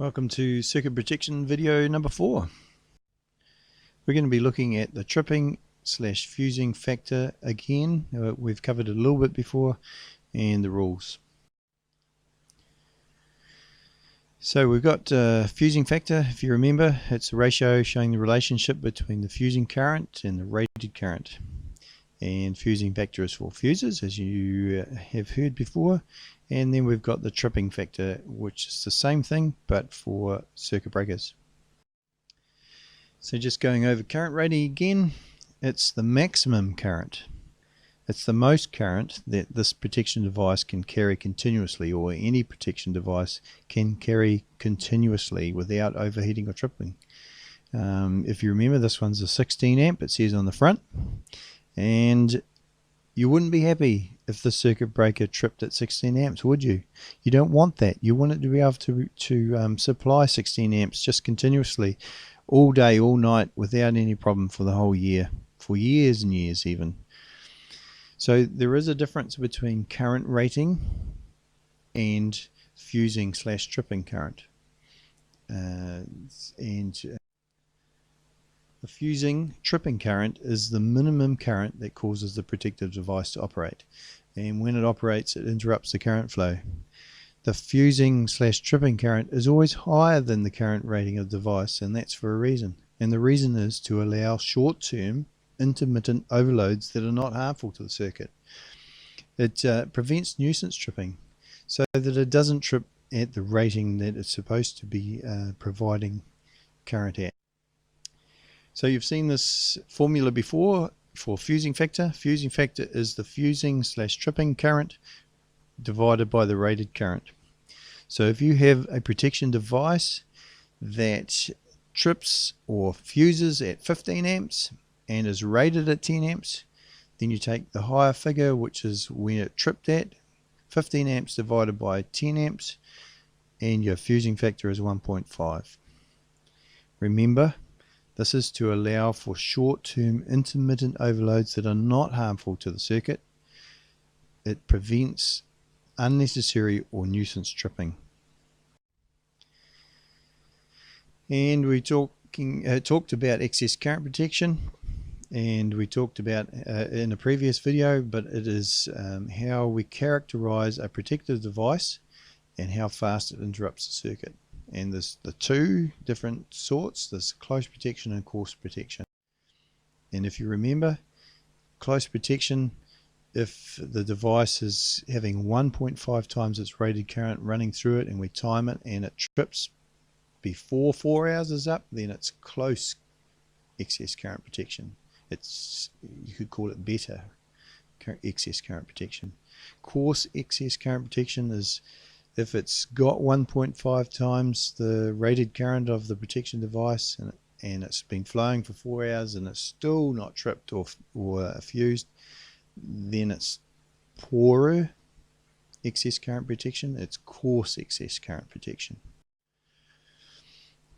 Welcome to circuit protection video number 4. We're going to be looking at the tripping / fusing factor again. We've covered it a little bit before, and the rules. So we've got fusing factor. If you remember, it's a ratio showing the relationship between the fusing current and the rated current. And fusing factor is for fuses, as you have heard before. And then we've got the tripping factor, which is the same thing but for circuit breakers. So just going over current rating again, it's the maximum current. It's the most current that this protection device can carry continuously, or any protection device can carry continuously without overheating or tripping. If you remember, this one's a 16 amp, it says on the front. And you wouldn't be happy if the circuit breaker tripped at 16 amps, would you? You don't want that. You want it to be able to supply 16 amps just continuously, all day, all night, without any problem for the whole year, for years and years even. So there is a difference between current rating and fusing / tripping current. The fusing tripping current is the minimum current that causes the protective device to operate, and when it operates it interrupts the current flow. The fusing / tripping current is always higher than the current rating of the device, and that's for a reason. And the reason is to allow short-term intermittent overloads that are not harmful to the circuit. It prevents nuisance tripping so that it doesn't trip at the rating that it's supposed to be providing current at. So you've seen this formula before for fusing factor. Fusing factor is the fusing / tripping current divided by the rated current. So if you have a protection device that trips or fuses at 15 amps and is rated at 10 amps, then you take the higher figure, which is when it tripped at 15 amps divided by 10 amps, and your fusing factor is 1.5. Remember, this is to allow for short-term intermittent overloads that are not harmful to the circuit. It prevents unnecessary or nuisance tripping. And we talked about excess current protection, and we talked about in a previous video, but it is how we characterize a protective device and how fast it interrupts the circuit. And there's the two different sorts. There's close protection and coarse protection. And if you remember, close protection, if the device is having 1.5 times its rated current running through it and we time it and it trips before 4 hours is up, then it's close excess current protection. You could call it better excess current protection. Coarse excess current protection is if it's got 1.5 times the rated current of the protection device and it's been flowing for 4 hours and it's still not tripped or fused, then it's poorer excess current protection. It's coarse excess current protection.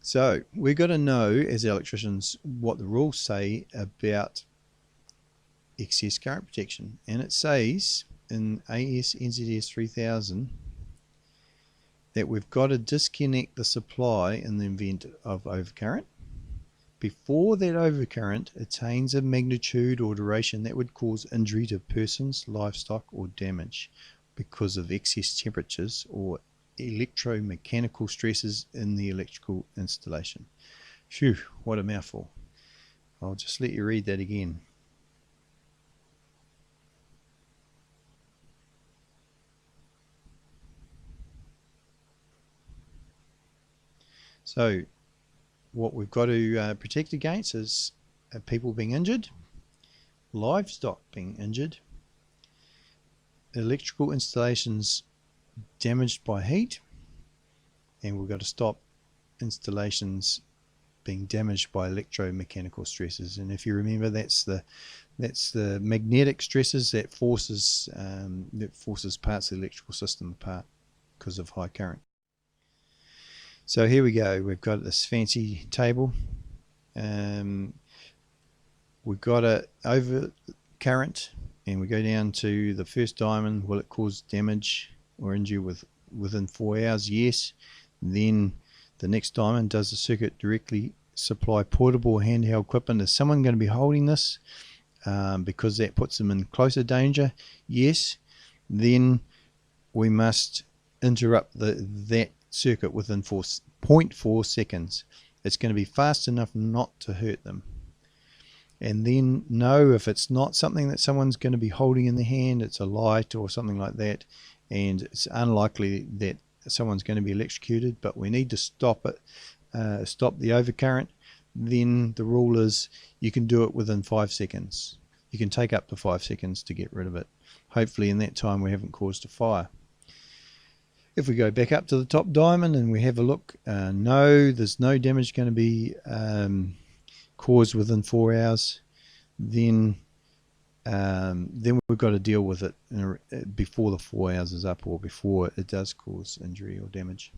So we've got to know as electricians what the rules say about excess current protection, and it says in AS NZS 3000 that we've got to disconnect the supply in the event of overcurrent before that overcurrent attains a magnitude or duration that would cause injury to persons, livestock, or damage because of excess temperatures or electromechanical stresses in the electrical installation. Phew, what a mouthful. I'll just let you read that again. So what we've got to protect against is people being injured, livestock being injured, electrical installations damaged by heat, and we've got to stop installations being damaged by electromechanical stresses. And if you remember, that's the magnetic stresses that forces parts of the electrical system apart because of high current. So here we go. We've got this fancy table. We've got a over current, and we go down to the first diamond. Will it cause damage or injury within 4 hours? Yes. Then The next diamond, does the circuit directly supply portable handheld equipment? Is someone going to be holding this because that puts them in closer danger? Yes. Then we must interrupt that circuit within 0.4 seconds. It's going to be fast enough not to hurt them. And then know if it's not something that someone's going to be holding in the hand, it's a light or something like that, and it's unlikely that someone's going to be electrocuted, but we need to stop it, stop the overcurrent. Then the rule is you can do it within 5 seconds. You can take up to 5 seconds to get rid of it. Hopefully in that time we haven't caused a fire. If we go back up to the top diamond and we have a look, no, there's no damage going to be caused within 4 hours. Then we've got to deal with it before the 4 hours is up, or before it does cause injury or damage.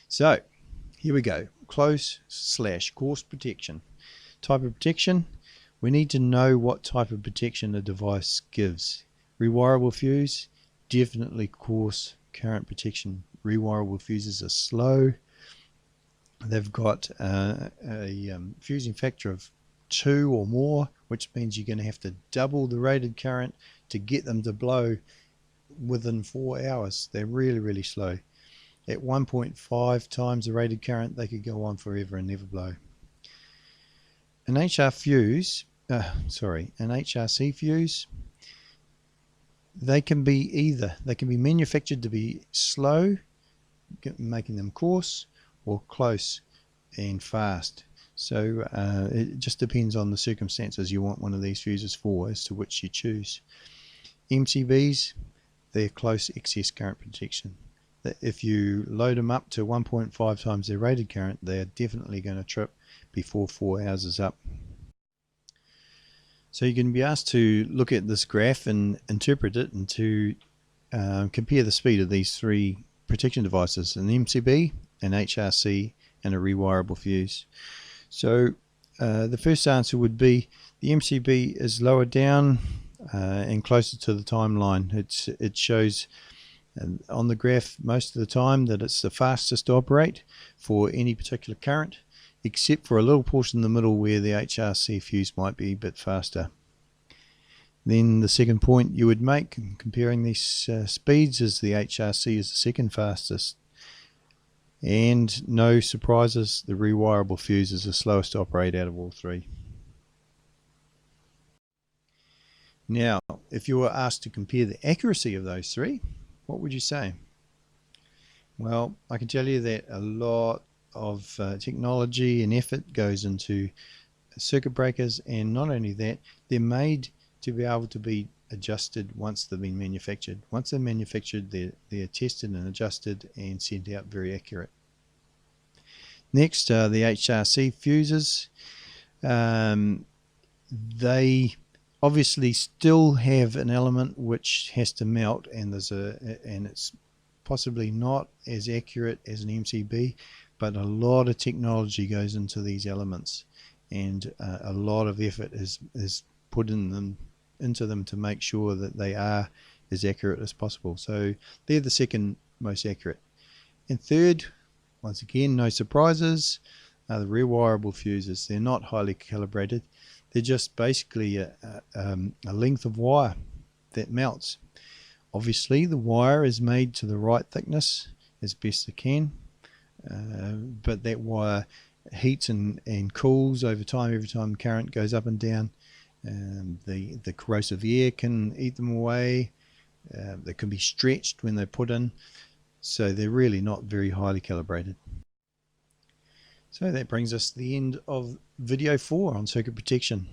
So here we go. Close/coarse protection. Type of protection. We need to know what type of protection a device gives. Rewirable fuse, definitely coarse current protection. Rewirable fuses are slow. They've got a fusing factor of 2 or more, which means you're going to have to double the rated current to get them to blow within 4 hours. They're really, really slow. At 1.5 times the rated current, they could go on forever and never blow. An HRC fuse, they can be manufactured to be slow, making them coarse, or close and fast. So it just depends on the circumstances you want one of these fuses for as to which you choose. MCBs, they're close excess current protection. If you load them up to 1.5 times their rated current, they're definitely going to trip before 4 hours is up. So you can be asked to look at this graph and interpret it, and to compare the speed of these 3 protection devices: an MCB, an HRC, and a rewirable fuse. So the first answer would be the MCB is lower down and closer to the timeline. It shows on the graph most of the time that it's the fastest to operate for any particular current, except for a little portion in the middle where the HRC fuse might be a bit faster. Then the second point you would make comparing these speeds is the HRC is the second fastest. And no surprises, the rewirable fuse is the slowest to operate out of all 3. Now, if you were asked to compare the accuracy of those 3, what would you say? Well, I can tell you that a lot of technology and effort goes into circuit breakers, and not only that, they're made to be able to be adjusted once they've been manufactured. Once they're manufactured, they're tested and adjusted and sent out very accurate. Next, the HRC fuses. They obviously still have an element which has to melt, and it's possibly not as accurate as an MCB, but a lot of technology goes into these elements, and a lot of effort is put into them to make sure that they are as accurate as possible. So they're the second most accurate. And third, once again, no surprises, are the rewirable fuses. They're not highly calibrated. They're just basically a length of wire that melts. Obviously the wire is made to the right thickness as best it can, but that wire heats and cools over time. Every time current goes up and down, the corrosive air can eat them away. They can be stretched when they're put in, so they're really not very highly calibrated. So that brings us to the end of video 4 on circuit protection.